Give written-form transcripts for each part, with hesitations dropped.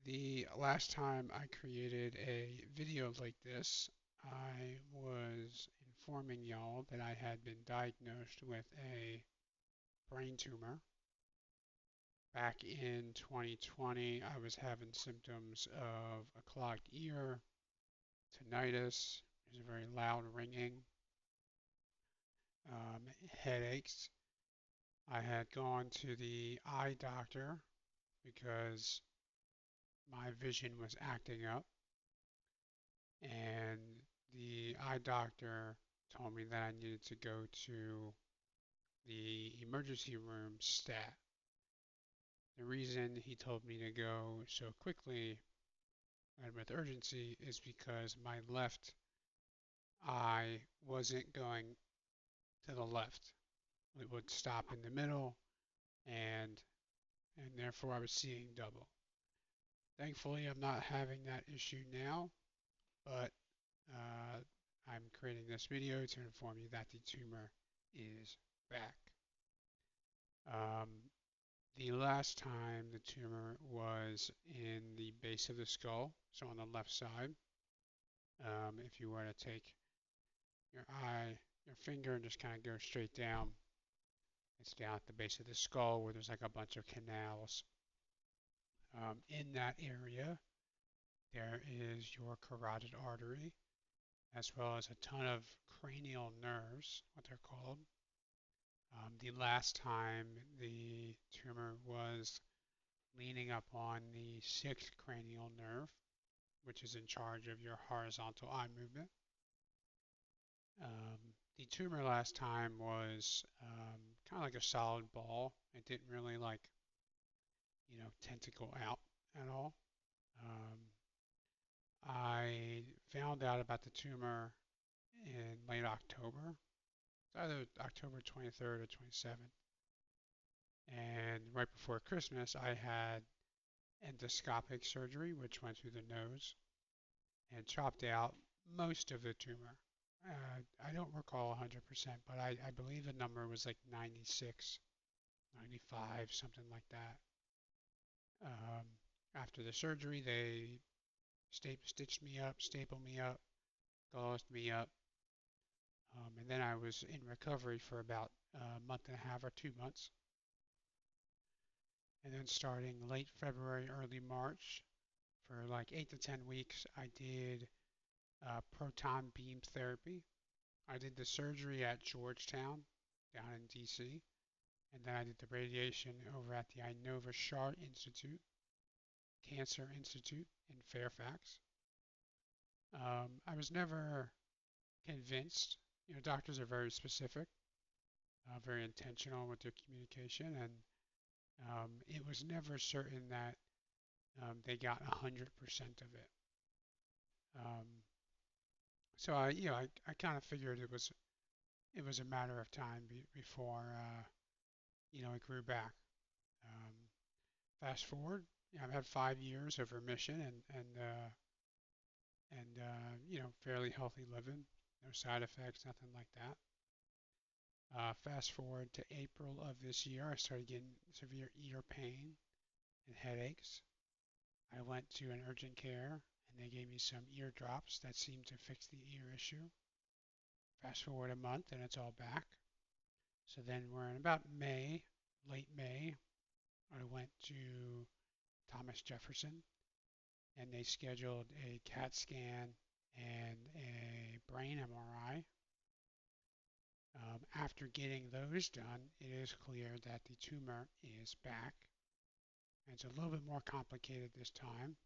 The last time I created a video like this, I was informing y'all that I had been diagnosed with a brain tumor. Back in 2020, I was having symptoms of a clogged ear, tinnitus, there's a very loud ringing, headaches. I had gone to the eye doctor because my vision was acting up, and the eye doctor told me that I needed to go to the emergency room stat. The reason he told me to go so quickly and with urgency is because my left eye wasn't going to the left. It would stop in the middle, and therefore I was seeing double. Thankfully, I'm not having that issue now, but uh, I'm creating this video to inform you that the tumor is back. Um, the last time the tumor was in the base of the skull, so on the left side. If you were to take your finger and just kind of go straight down, it's down at the base of the skull where there's like a bunch of canals. In that area, there is your carotid artery, as well as a ton of cranial nerves, what they're called. The last time the tumor was leaning up on the sixth cranial nerve, which is in charge of your horizontal eye movement. The tumor last time was kind of like a solid ball. It didn't really tentacle out at all. Um, I found out about the tumor in late October. It's either October 23rd or 27th. And right before Christmas, I had endoscopic surgery, which went through the nose and chopped out most of the tumor. I don't recall 100%, but I believe the number was like 96, 95, something like that. After the surgery, they stitched me up, stapled me up, gauzed me up, and then I was in recovery for about a month and a half or 2 months. And then starting late February, early March, for like 8 to 10 weeks, I did Proton Beam Therapy. I did the surgery at Georgetown down in DC, and then I did the radiation over at the Inova Schar Cancer Institute in Fairfax. I was never convinced. Doctors are very specific, very intentional with their communication, and it was never certain that they got 100% of it. Um, so I kind of figured it was a matter of time before it grew back. Um, Fast forward, I've had 5 years of remission and fairly healthy living, no side effects, nothing like that. Fast forward to April of this year, I started getting severe ear pain and headaches. I went to an urgent care and they gave me some ear drops that seemed to fix the ear issue. Fast forward a month and it's all back. So then we're in about May, late May. I went to Thomas Jefferson and they scheduled a CAT scan and a brain MRI. After getting those done, it is clear that the tumor is back. And it's a little bit more complicated this time.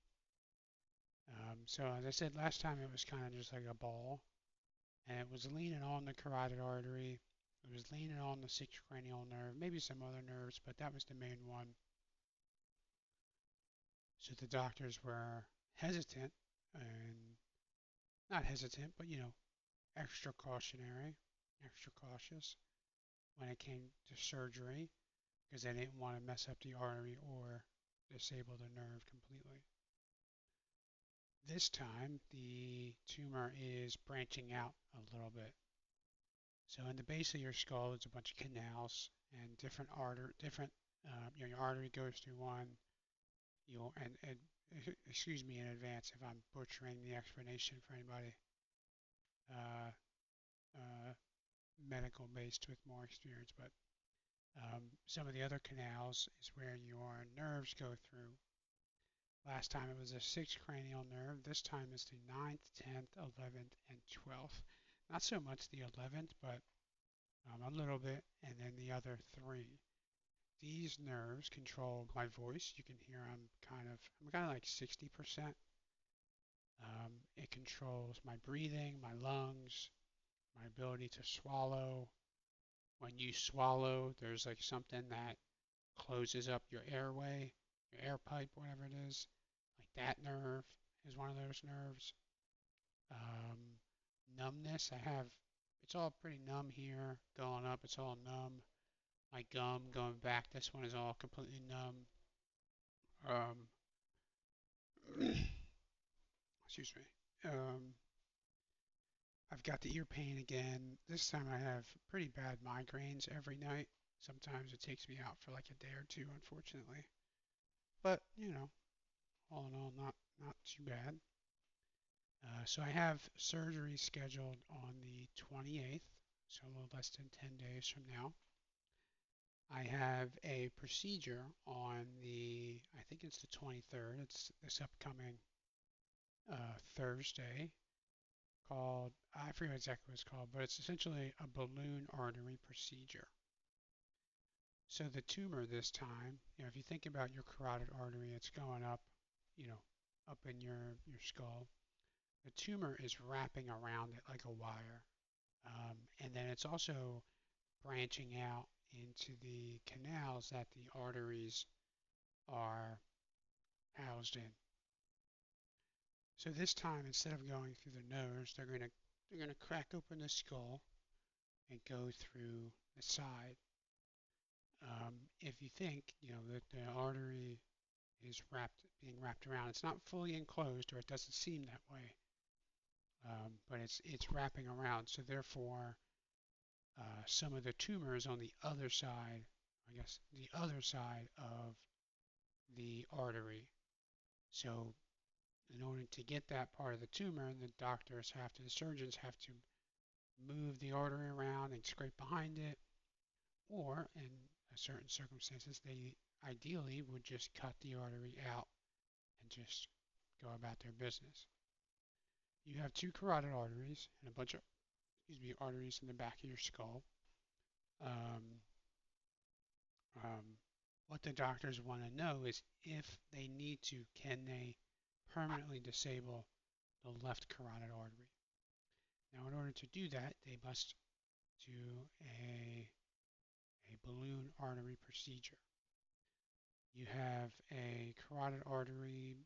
So as I said, last time it was kind of just like a ball, and it was leaning on the carotid artery. It was leaning on the sixth cranial nerve, maybe some other nerves, but that was the main one. So the doctors were hesitant, and not hesitant, but extra cautionary, extra cautious when it came to surgery because they didn't want to mess up the artery or disable the nerve completely. This time, the tumor is branching out a little bit. So in the base of your skull, there's a bunch of canals and different your artery goes through one, you'll and excuse me in advance if I'm butchering the explanation for anybody uh, uh, medical based with more experience, but some of the other canals is where your nerves go through. Last time it was the sixth cranial nerve. This time it's the ninth, 10th, 11th, and 12th. Not so much the 11th, but a little bit, and then the other three. These nerves control my voice. You can hear I'm kind of like 60%. It controls my breathing, my lungs, my ability to swallow. When you swallow, there's like something that closes up your airway, your air pipe, whatever it is. Like that nerve is one of those nerves. Um, Numbness, it's all pretty numb here. Going up, it's all numb. My gum going back, this one is all completely numb. Um, excuse me. I've got the ear pain again. This time I have pretty bad migraines every night. Sometimes it takes me out for like a day or two, unfortunately. But, all in all, not too bad. So I have surgery scheduled on the 28th, so a little less than 10 days from now. I have a procedure on I think it's the 23rd. It's this upcoming Thursday called, I forget exactly what it's called, but it's essentially a balloon artery procedure. So the tumor this time, if you think about your carotid artery, it's going up, up in your skull. The tumor is wrapping around it like a wire. And then it's also branching out into the canals that the arteries are housed in. So this time, instead of going through the nose, they're gonna crack open the skull and go through the side. If you think, that the artery is being wrapped around, it's not fully enclosed, or it doesn't seem that way, but it's wrapping around. So therefore, some of the tumor is on the other side, I guess, the other side of the artery. So in order to get that part of the tumor, the surgeons have to move the artery around and scrape behind it, or in certain circumstances, they ideally would just cut the artery out and just go about their business. You have two carotid arteries and a bunch of, arteries in the back of your skull. Um, what the doctors want to know is if they need to, can they permanently disable the left carotid artery? Now, in order to do that, they must do a balloon artery procedure. You have a carotid artery,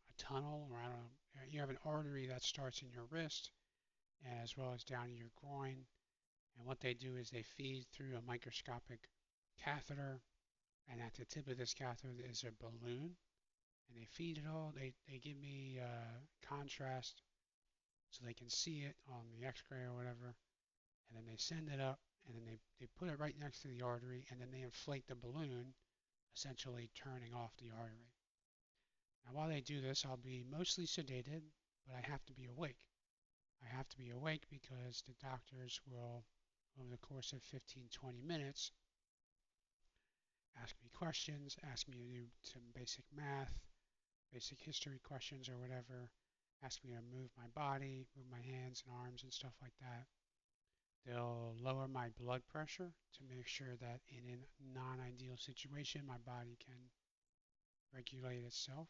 a tunnel, or I don't know, you have an artery that starts in your wrist as well as down in your groin. And what they do is they feed through a microscopic catheter, and at the tip of this catheter is a balloon, and they feed it all. They give me contrast so they can see it on the x-ray or whatever, and then they send it up, and then they put it right next to the artery, and then they inflate the balloon, essentially turning off the artery. Now while they do this, I'll be mostly sedated, but I have to be awake. I have to be awake because the doctors will, over the course of 15-20 minutes, ask me questions, ask me to do some basic math, basic history questions or whatever, ask me to move my body, move my hands and arms and stuff like that. They'll lower my blood pressure to make sure that in a non-ideal situation, my body can regulate itself.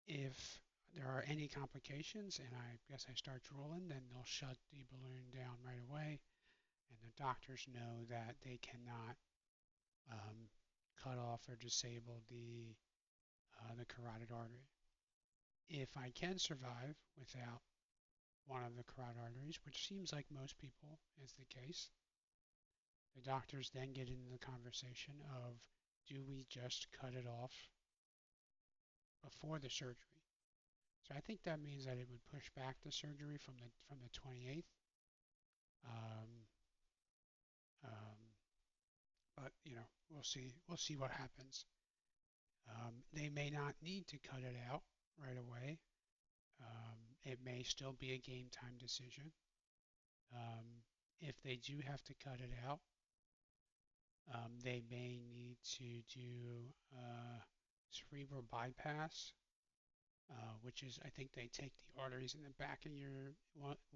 If there are any complications and I guess I start drooling, then they'll shut the balloon down right away, and the doctors know that they cannot cut off or disable the carotid artery. If I can survive without one of the carotid arteries, which seems like most people is the case, the doctors then get into the conversation of, do we just cut it off before the surgery? So I think that means that it would push back the surgery from the 28th. Um, um, but we'll see what happens. They may not need to cut it out right away. It may still be a game time decision. If they do have to cut it out, they may need to do cerebral bypass, which is, I think they take the arteries in the back of your,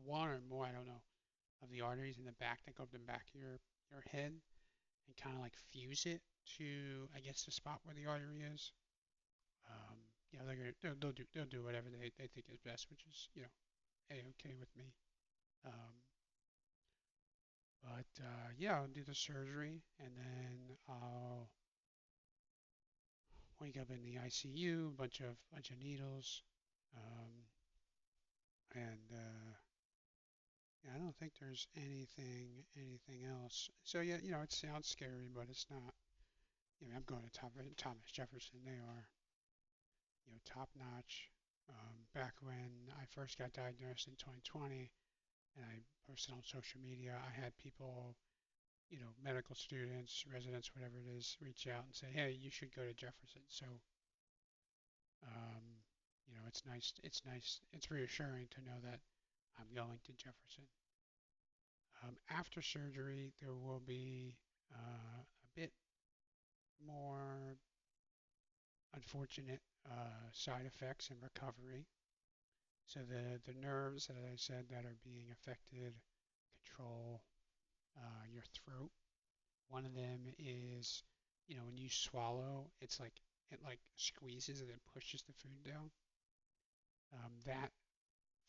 one or more, I don't know, of the arteries in the back that go up the back of your head and kind of like fuse it to, I guess, the spot where the artery is. Um, yeah, they'll do whatever they think is best, which is, a-okay with me. Um, but yeah, I'll do the surgery and then I'll wake up in the ICU, bunch of needles, um, and yeah, I don't think there's anything else. So yeah, it sounds scary, but it's not. I'm going to Thomas Jefferson. They are, top notch. Back when I first got diagnosed in 2020, and I posted on social media, I had people, medical students, residents, whatever it is, reach out and say, hey, you should go to Jefferson. So, um, it's nice. It's nice. It's reassuring to know that I'm going to Jefferson. After surgery, there will be a bit more unfortunate side effects and recovery. So the nerves, as I said, that are being affected control your throat. One of them is, when you swallow, it like squeezes and then pushes the food down. That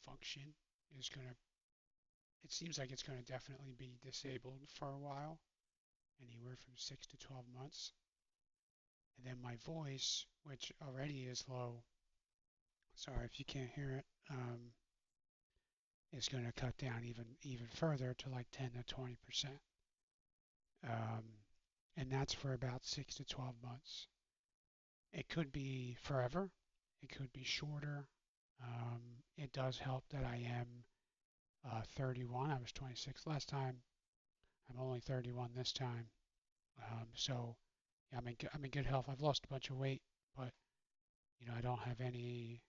function is gonna. It seems like it's gonna definitely be disabled for a while, anywhere from 6 to 12 months. And then my voice, which already is low, sorry if you can't hear it, is going to cut down even further to like 10 to 20%. Um, and that's for about 6 to 12 months. It could be forever. It could be shorter. It does help that I am 31. I was 26 last time. I'm only 31 this time. So yeah, I'm in good health. I've lost a bunch of weight, but I don't have any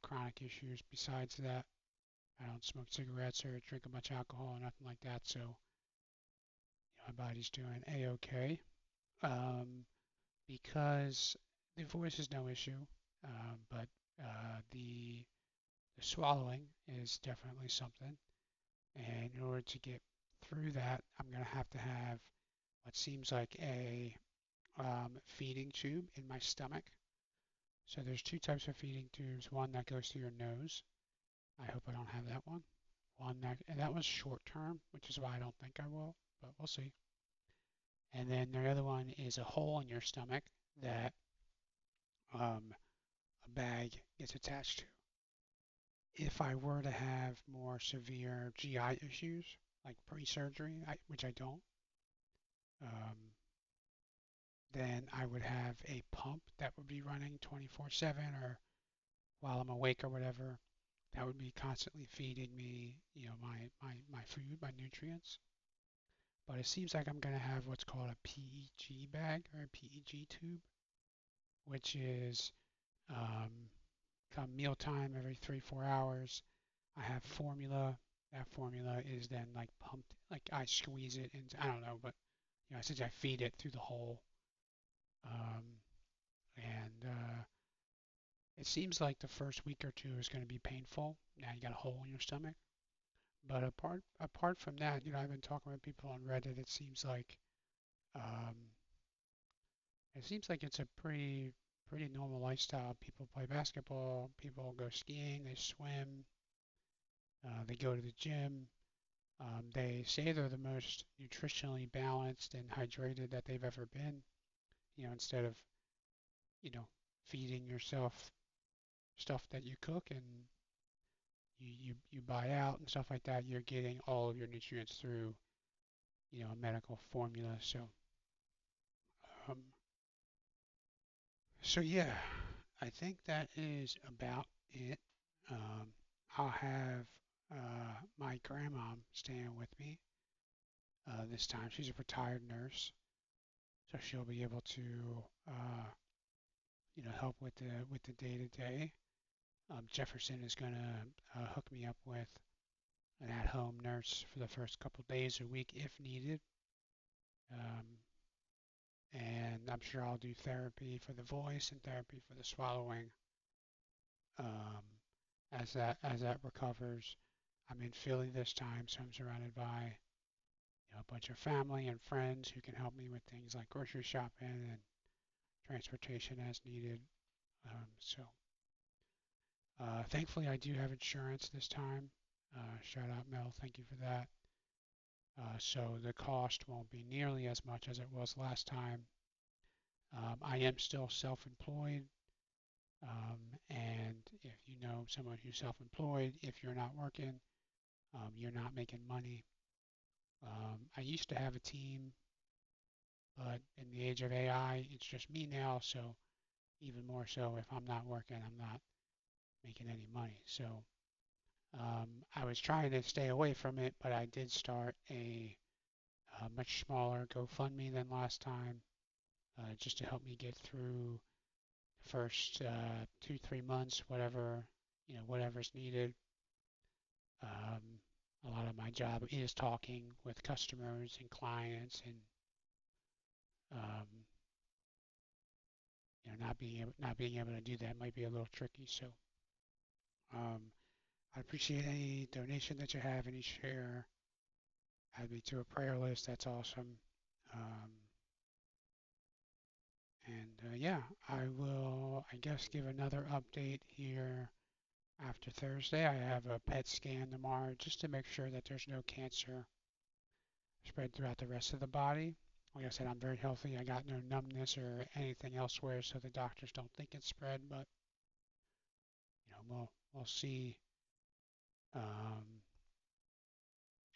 chronic issues besides that. I don't smoke cigarettes or drink a bunch of alcohol or nothing like that. So my body's doing a-okay. Because the voice is no issue, but the swallowing is definitely something. And in order to get through that, I'm going to have what seems like a feeding tube in my stomach. So there's two types of feeding tubes. One that goes through your nose. I hope I don't have that one. And that was short term, which is why I don't think I will, but we'll see. And then the other one is a hole in your stomach that a bag gets attached to. If I were to have more severe GI issues, like pre-surgery, which I don't, um, then I would have a pump that would be running 24/7 or while I'm awake or whatever. That would be constantly feeding me, my food, my nutrients. But it seems like I'm going to have what's called a PEG bag or a PEG tube, which is come mealtime every 3-4 hours. I have formula. That formula is then like pumped, like I squeeze it into, I don't know, but essentially I feed it through the hole. Um, and it seems like the first week or two is going to be painful. Now you got a hole in your stomach. But apart from that, I've been talking with people on Reddit. Um, it seems like it's a pretty normal lifestyle. People play basketball, people go skiing, they swim, they go to the gym. They say they're the most nutritionally balanced and hydrated that they've ever been. Instead of you know feeding yourself stuff that you cook and you buy out and stuff like that, you're getting all of your nutrients through a medical formula. Um, so yeah, I think that is about it. Um, I'll have my grandma staying with me this time. She's a retired nurse, so she'll be able to, help with the day-to-day. Jefferson is going to hook me up with an at-home nurse for the first couple days a week if needed. Um, and I'm sure I'll do therapy for the voice and therapy for the swallowing um, as that recovers. I'm in Philly this time, so I'm surrounded by a bunch of family and friends who can help me with things like grocery shopping and transportation as needed. Thankfully, I do have insurance this time. Shout out Mel, thank you for that. So the cost won't be nearly as much as it was last time. I am still self-employed, and if you know someone who's self-employed, if you're not working, you're not making money. I used to have a team, but in the age of AI, it's just me now, so even more so if I'm not working, I'm not making any money. So I was trying to stay away from it, but I did start a much smaller GoFundMe than last time, just to help me get through the first 2, 3 months, whatever's needed. A lot of my job is talking with customers and clients, and um, not being able to do that might be a little tricky. So um, I appreciate any donation that you have, any share. Add me to a prayer list. That's awesome. Um, and yeah, I will, I guess, give another update here after Thursday. I have a PET scan tomorrow just to make sure that there's no cancer spread throughout the rest of the body. Like I said, I'm very healthy. I got no numbness or anything elsewhere, so the doctors don't think it's spread. But we'll see. Um,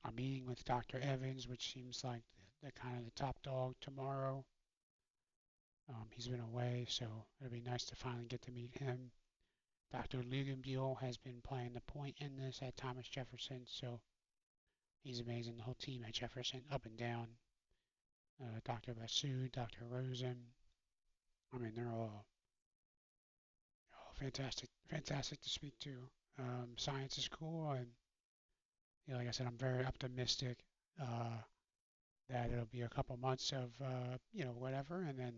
I'm meeting with Dr. Evans, which seems like the kind of the top dog tomorrow. He's been away, so it'll be nice to finally get to meet him. Dr. Luganbuehl has been playing the point in this at Thomas Jefferson, so he's amazing. The whole team at Jefferson, up and down. Dr. Basu, Dr. Rosen. I mean, they're all fantastic, fantastic to speak to. Science is cool, and like I said, I'm very optimistic that it'll be a couple months of whatever, and then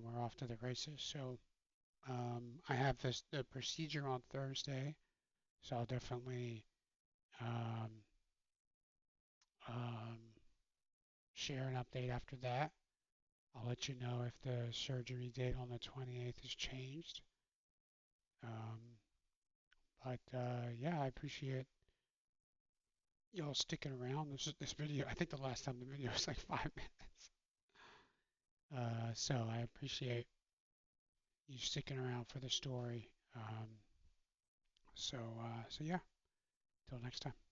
we're off to the races. So I have the procedure on Thursday, so I'll definitely um, um, share an update after that. I'll let you know if the surgery date on the 28th has changed. Um, but yeah, I appreciate y'all sticking around. This video, I think the last time the video was like 5 minutes. So I appreciate you sticking around for the story. So yeah, till next time.